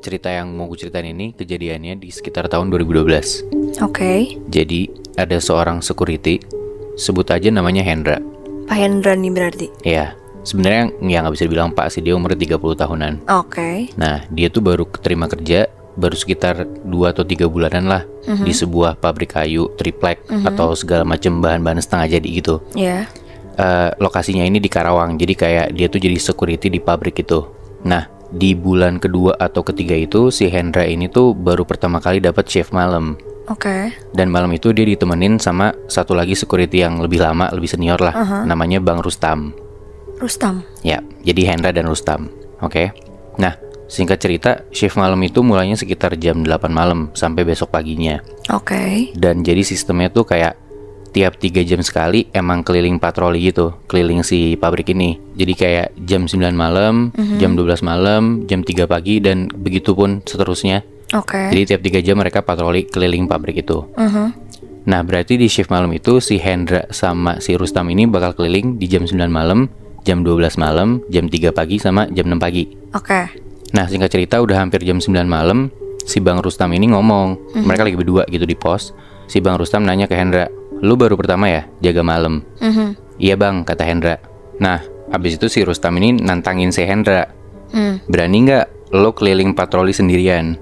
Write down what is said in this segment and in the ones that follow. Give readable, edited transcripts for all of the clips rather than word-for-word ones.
cerita yang mau gue ceritain ini kejadiannya di sekitar tahun 2012. Oke. Jadi ada seorang security, sebut aja namanya Hendra. Pak Hendra nih berarti. Ya, sebenarnya ya nggak bisa dibilang pak sih, dia umur 30 tahunan. Oke. Nah, dia tuh baru keterima kerja, baru sekitar 2 atau 3 bulanan lah di sebuah pabrik kayu, triplek atau segala macam bahan-bahan setengah jadi gitu. Ya. Lokasinya ini di Karawang, jadi kayak dia tuh jadi security di pabrik itu. Nah, di bulan kedua atau ketiga itu si Hendra ini tuh baru pertama kali dapat shift malam. Oke. Dan malam itu dia ditemenin sama satu lagi security yang lebih lama, lebih senior lah, namanya Bang Rustam. Rustam. Ya, jadi Hendra dan Rustam. Oke. Nah, singkat cerita, shift malam itu mulainya sekitar jam 8 malam sampai besok paginya. Oke. Dan jadi sistemnya tuh kayak tiap 3 jam sekali emang keliling patroli gitu, keliling si pabrik ini. Jadi kayak jam 9 malam, jam 12 malam, jam 3 pagi, dan begitu pun seterusnya. Oke. Jadi tiap 3 jam mereka patroli keliling pabrik itu. Nah, berarti di shift malam itu si Hendra sama si Rustam ini bakal keliling di jam 9 malam, jam 12 malam, jam 3 pagi, sama jam 6 pagi. Oke. Nah, singkat cerita udah hampir jam 9 malam, si Bang Rustam ini ngomong, mereka lagi berdua gitu di pos. Si Bang Rustam nanya ke Hendra, "Lu baru pertama ya jaga malam?" "Iya bang," kata Hendra. Nah, abis itu si Rustam ini nantangin si Hendra, "Berani nggak lo keliling patroli sendirian?"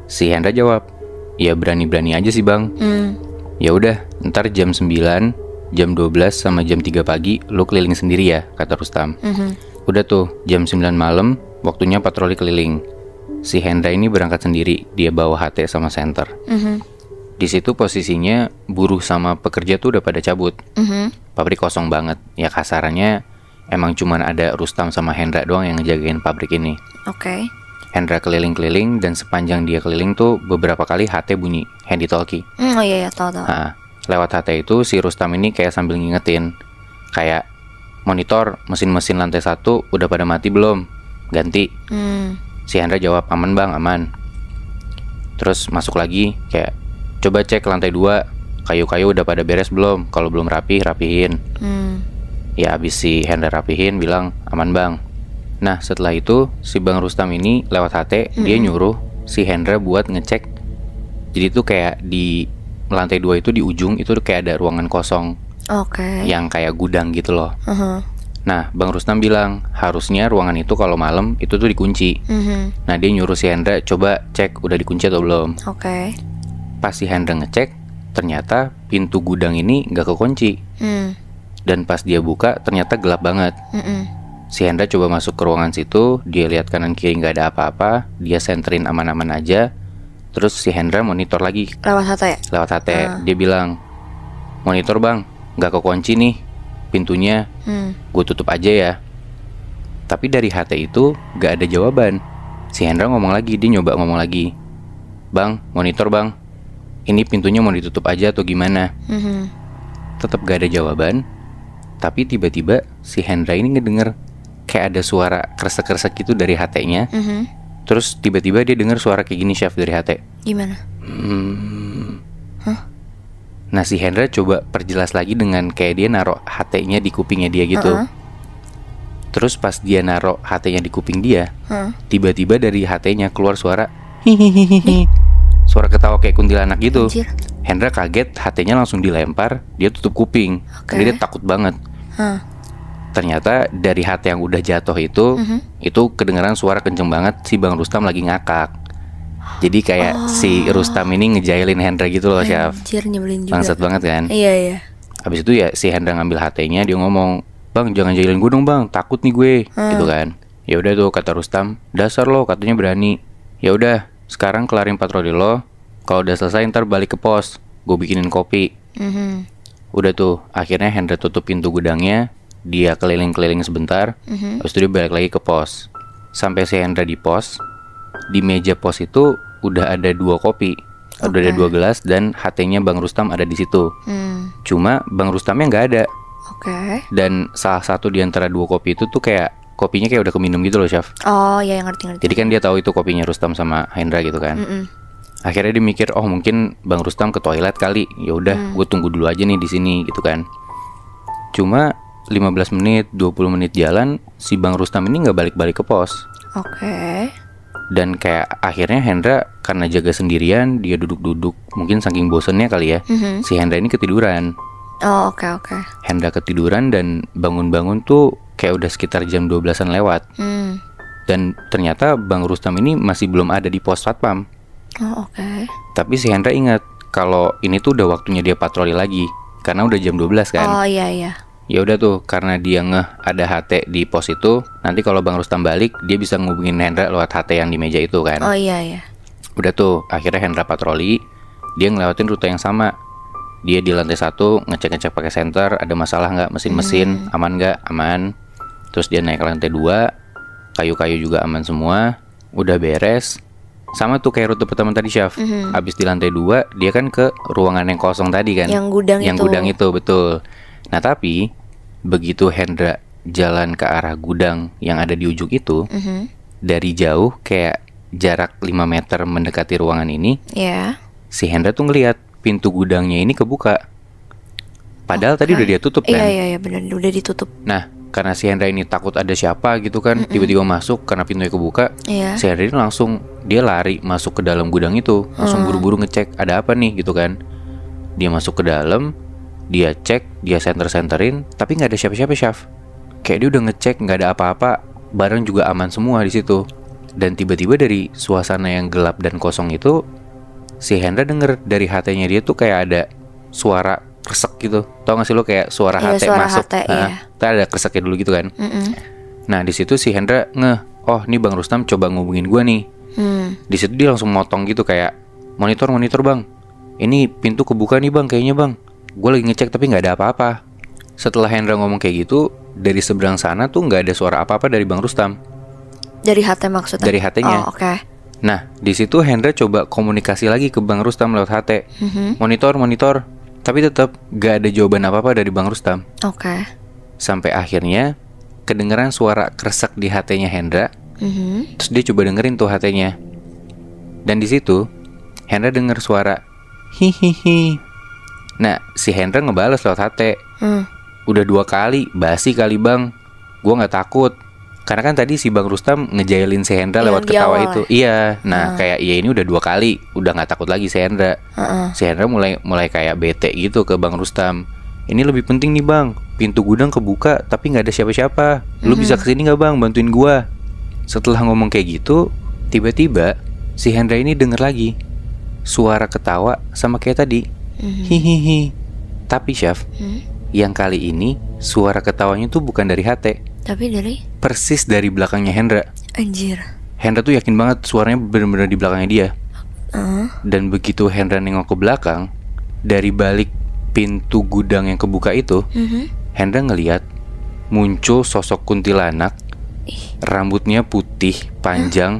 Si Hendra jawab, "Ya berani-berani aja sih bang." "Ya udah, ntar jam 9, jam 12 sama jam 3 pagi lo keliling sendiri ya," kata Rustam. Udah tuh, jam 9 malam waktunya patroli keliling. Si Hendra ini berangkat sendiri, dia bawa HT sama senter. Di situ posisinya buruh sama pekerja tuh udah pada cabut. Pabrik kosong banget. Ya kasarannya emang cuman ada Rustam sama Hendra doang yang ngejagain pabrik ini. Oke. Hendra keliling-keliling, dan sepanjang dia keliling tuh beberapa kali HT bunyi, handy talkie. Oh iya, tahu. Nah, lewat HT itu si Rustam ini kayak sambil ngingetin, kayak, "Monitor mesin-mesin lantai 1 udah pada mati belum? Ganti." Si Hendra jawab, "Aman bang, aman." Terus masuk lagi kayak, "Coba cek lantai 2, kayu-kayu udah pada beres belum? Kalau belum rapihin." Ya abis si Hendra rapihin, bilang, "Aman bang." Nah setelah itu si Bang Rustam ini lewat HT, dia nyuruh si Hendra buat ngecek. Jadi tuh kayak di lantai 2 itu di ujung itu kayak ada ruangan kosong, Oke. yang kayak gudang gitu loh. Nah Bang Rustam bilang harusnya ruangan itu kalau malam itu tuh dikunci. Nah dia nyuruh si Hendra, "Coba cek udah dikunci atau belum." Oke. Pas si Hendra ngecek, ternyata pintu gudang ini gak kekunci. Dan pas dia buka, ternyata gelap banget. Si Hendra coba masuk ke ruangan situ, dia lihat kanan kiri gak ada apa-apa, dia senterin aman-aman aja. Terus si Hendra monitor lagi Lewat HT ya? lewat HT. Dia bilang, "Monitor bang, gak kekunci nih pintunya, gue tutup aja ya." Tapi dari HT itu gak ada jawaban. Si Hendra ngomong lagi, dia nyoba ngomong lagi, "Bang, monitor bang, ini pintunya mau ditutup aja atau gimana?" Tetap gak ada jawaban. Tapi tiba-tiba si Hendra ini ngedenger kayak ada suara kresek-kresek gitu dari HT-nya. Terus tiba-tiba dia dengar suara kayak gini, Chef, dari HT. Gimana? Nah si Hendra coba perjelas lagi dengan kayak dia naruh HT-nya di kupingnya dia gitu. Terus pas dia naruh HT-nya di kuping dia, tiba-tiba dari HT-nya keluar suara hihihihi, suara ketawa kayak kuntilanak gitu. Anjir. Hendra kaget, HT-nya langsung dilempar, dia tutup kuping. Karena dia takut banget. Ternyata dari HT yang udah jatuh itu kedengaran suara kenceng banget si Bang Rustam lagi ngakak. Jadi kayak si Rustam ini ngejailin Hendra gitu loh, Chef. Anjir, nyebelin juga. Bangsat banget kan? Iya. Habis itu ya si Hendra ngambil HT-nya, dia ngomong, "Bang, jangan jailin gue dong bang, takut nih gue." Gitu kan. Ya udah tuh kata Rustam, "Dasar lo katanya berani. Ya udah, sekarang kelarin patroli lo. Kalau udah selesai ntar balik ke pos, gue bikinin kopi." Udah tuh, akhirnya Hendra tutup pintu gudangnya, dia keliling-keliling sebentar, habis itu dia balik lagi ke pos. Sampai si Hendra di pos, di meja pos itu udah ada 2 kopi, udah ada 2 gelas, dan HT-nya Bang Rustam ada di situ. Cuma Bang Rustamnya nggak ada. Oke. Dan salah satu di antara 2 kopi itu tuh kayak kopinya kayak udah keminum gitu loh, Chef. Oh iya, yang ngerti. Jadi kan dia tahu itu kopinya Rustam sama Hendra gitu kan. Akhirnya dia mikir, oh mungkin Bang Rustam ke toilet kali. Ya udah, gue tunggu dulu aja nih di sini gitu kan. Cuma 15 menit, 20 menit jalan, si Bang Rustam ini nggak balik-balik ke pos. Oke. Dan kayak akhirnya Hendra karena jaga sendirian, dia duduk-duduk, mungkin saking bosennya kali ya, si Hendra ini ketiduran. Oh, oke. Hendra ketiduran dan bangun-bangun tuh kayak udah sekitar jam 12-an lewat. Dan ternyata Bang Rustam ini masih belum ada di pos satpam. Oh, oke. Tapi si Hendra ingat kalau ini tuh udah waktunya dia patroli lagi, karena udah jam 12 kan. Oh, iya. Ya udah tuh, karena dia ngeh ada HT di pos itu, nanti kalau Bang Rustam balik, dia bisa ngubungin Hendra lewat HT yang di meja itu kan. Oh, iya. Udah tuh, akhirnya Hendra patroli, dia ngelewatin rute yang sama. Dia di lantai 1 ngecek-ngecek pakai senter, ada masalah nggak mesin-mesin, aman nggak, aman. Terus dia naik ke lantai 2, kayu-kayu juga aman semua, udah beres. Sama tuh kayak rute pertama tadi, Syaf. Habis di lantai 2, dia kan ke ruangan yang kosong tadi kan. Yang gudang itu, betul. Nah tapi, begitu Hendra jalan ke arah gudang yang ada di ujung itu, dari jauh kayak jarak 5 meter mendekati ruangan ini, si Hendra tuh ngeliat pintu gudangnya ini kebuka. Padahal tadi udah dia tutup kan. Iya benar, udah ditutup. Nah, karena si Hendra ini takut ada siapa gitu kan, tiba-tiba masuk karena pintunya kebuka. Si Hendra ini langsung dia lari masuk ke dalam gudang itu, langsung buru-buru ngecek ada apa nih gitu kan. Dia masuk ke dalam, dia cek, dia senter-senterin, tapi nggak ada siapa-siapa, Syaf. Kayak dia udah ngecek nggak ada apa-apa, barang juga aman semua di situ. Dan tiba-tiba dari suasana yang gelap dan kosong itu, si Hendra denger dari HT-nya dia tuh kayak ada suara kresek gitu. Tau gak sih lo kayak suara HT suara masuk? HT, iya. Ada kreseknya dulu gitu kan. Nah di situ si Hendra ngeh, oh nih Bang Rustam coba ngubungin gua nih. Di situ dia langsung motong gitu kayak monitor bang. Ini pintu kebuka nih bang, kayaknya bang. Gue lagi ngecek tapi nggak ada apa-apa. Setelah Hendra ngomong kayak gitu, dari seberang sana tuh nggak ada suara apa-apa dari Bang Rustam. Dari HT maksudnya? Dari HT-nya. Oh, oke. Nah, di situ Hendra coba komunikasi lagi ke Bang Rustam lewat HT. Monitor. Tapi tetap gak ada jawaban apa-apa dari Bang Rustam. Oke. Sampai akhirnya kedengeran suara kresek di HT-nya Hendra. Terus dia coba dengerin tuh HT-nya. Dan di situ Hendra denger suara hihihi. Nah, si Hendra ngebales lewat HT. Udah 2 kali, basi kali bang. Gue gak takut. Karena kan tadi si Bang Rustam ngejailin si Hendra lewat ketawa itu. Iya, nah kayak ya ini udah 2 kali, udah nggak takut lagi si Hendra. Si Hendra mulai kayak bete gitu ke Bang Rustam. Ini lebih penting nih bang, pintu gudang kebuka tapi nggak ada siapa-siapa. Lu bisa kesini nggak bang, bantuin gua. Setelah ngomong kayak gitu, tiba-tiba si Hendra ini denger lagi suara ketawa sama kayak tadi. Hihihi. Tapi Syaf, yang kali ini suara ketawanya tuh bukan dari HT. Tapi dari? Persis dari belakangnya Hendra. Anjir. Hendra tuh yakin banget suaranya bener-bener di belakangnya dia. Dan begitu Hendra nengok ke belakang, dari balik pintu gudang yang kebuka itu, Hendra ngeliat muncul sosok kuntilanak. Rambutnya putih, panjang,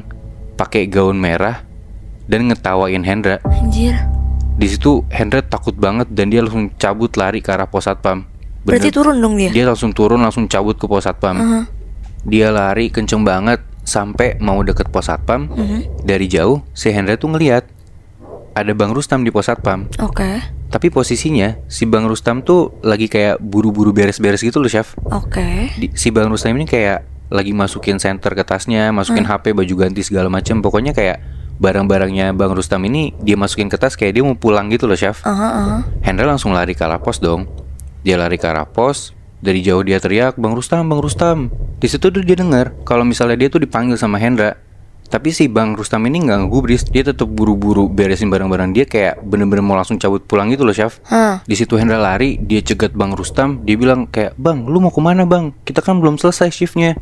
pakai gaun merah, dan ngetawain Hendra. Anjir. Di situ Hendra takut banget dan dia langsung cabut lari ke arah pos satpam. Berarti turun dong dia? Dia langsung turun, langsung cabut ke pos satpam. Dia lari kenceng banget sampai mau deket pos satpam. Dari jauh si Hendra tuh ngeliat ada Bang Rustam di pos satpam. Oke. Tapi posisinya si Bang Rustam tuh lagi kayak buru-buru beres-beres gitu loh, Chef. Oke. Si Bang Rustam ini kayak lagi masukin senter ke tasnya, masukin HP, baju ganti segala macem. Pokoknya kayak barang-barangnya Bang Rustam ini dia masukin ke tas kayak dia mau pulang gitu loh, Chef. Hendra langsung lari ke arah pos dong. Dia lari ke arah pos. Dari jauh dia teriak, Bang Rustam, Bang Rustam. Di situ tuh dia dengar kalau misalnya dia tuh dipanggil sama Hendra. Tapi si Bang Rustam ini nggak ngegubris. Dia tetap buru-buru beresin barang-barang dia, kayak bener-bener mau langsung cabut pulang gitu loh, Syaf. Di situ Hendra lari, dia cegat Bang Rustam. Dia bilang kayak, Bang, lu mau kemana bang? Kita kan belum selesai shiftnya.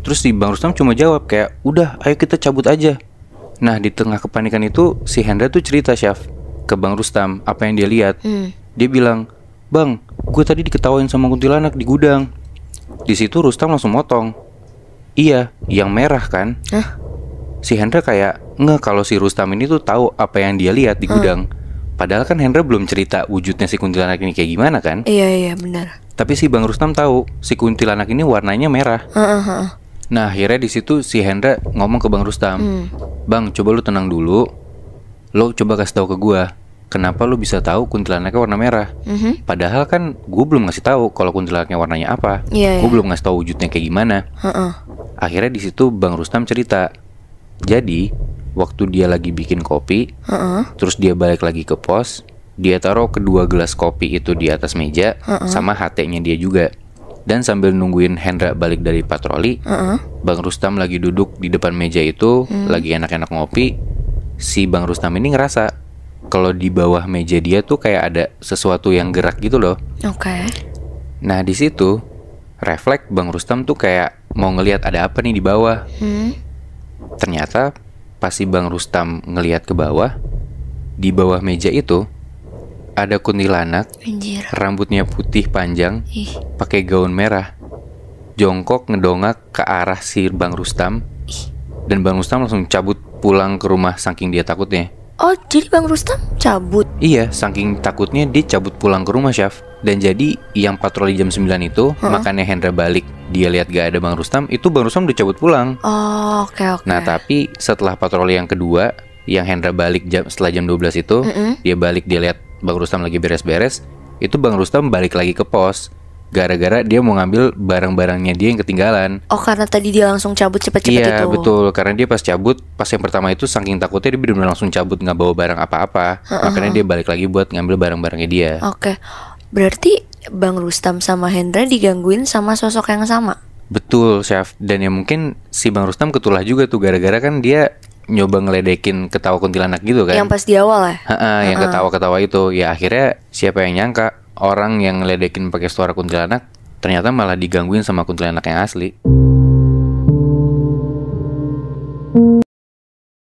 Terus si Bang Rustam cuma jawab kayak, udah, ayo kita cabut aja. Nah, di tengah kepanikan itu si Hendra tuh cerita, Syaf, ke Bang Rustam apa yang dia lihat. Dia bilang, Bang, gue tadi diketawain sama kuntilanak di gudang. Di situ Rustam langsung motong. Iya, yang merah kan? Si Hendra kayak kalau si Rustam ini tuh tahu apa yang dia lihat di gudang. Padahal kan Hendra belum cerita wujudnya si kuntilanak ini kayak gimana kan? Iya benar. Tapi si Bang Rustam tahu si kuntilanak ini warnanya merah. Nah akhirnya di situ si Hendra ngomong ke Bang Rustam, Bang, coba lu tenang dulu. Lo coba kasih tahu ke gue, kenapa lu bisa tahu kuntilanaknya warna merah? Padahal kan gue belum ngasih tahu kalau kuntilanaknya warnanya apa. Gue belum ngasih tahu wujudnya kayak gimana. Akhirnya di situ Bang Rustam cerita, Jadi waktu dia lagi bikin kopi, terus dia balik lagi ke pos, dia taruh kedua gelas kopi itu di atas meja, sama HT-nya dia juga. Dan sambil nungguin Hendra balik dari patroli, Bang Rustam lagi duduk di depan meja itu, lagi enak-enak ngopi. Si Bang Rustam ini ngerasa kalau di bawah meja dia tuh kayak ada sesuatu yang gerak gitu loh. Oke. Nah di situ refleks Bang Rustam tuh kayak mau ngelihat ada apa nih di bawah. Ternyata pas si Bang Rustam ngelihat ke bawah, di bawah meja itu ada kuntilanak, Anjir. rambutnya putih panjang, Ih. pakai gaun merah, jongkok ngedongak ke arah si Bang Rustam. Dan Bang Rustam langsung cabut pulang ke rumah saking dia takutnya. Oh, jadi Bang Rustam cabut? Iya, saking takutnya dia cabut pulang ke rumah, Syaf. Dan jadi yang patroli jam 9 itu, makanya Hendra balik, dia lihat gak ada Bang Rustam, itu Bang Rustam udah cabut pulang. Oh, oke. Nah, tapi setelah patroli yang kedua, yang Hendra balik setelah jam 12 itu, dia balik, dia lihat Bang Rustam lagi beres-beres, itu Bang Rustam balik lagi ke pos. Gara-gara dia mau ngambil barang-barangnya dia yang ketinggalan. Oh, karena tadi dia langsung cabut cepet-cepet itu. Iya betul, karena dia pas cabut, pas yang pertama itu saking takutnya dia benar-benar langsung cabut, nggak bawa barang apa-apa. Makanya dia balik lagi buat ngambil barang-barangnya dia. Oke. Berarti Bang Rustam sama Hendra digangguin sama sosok yang sama? Betul, Chef. Dan ya mungkin si Bang Rustam ketulah juga tuh, gara-gara kan dia nyoba ngeledekin ketawa kuntilanak gitu kan. Yang pas di awal ya? Yang ketawa-ketawa itu. Ya akhirnya siapa yang nyangka orang yang ngeledekin pakai suara kuntilanak ternyata malah digangguin sama kuntilanak yang asli.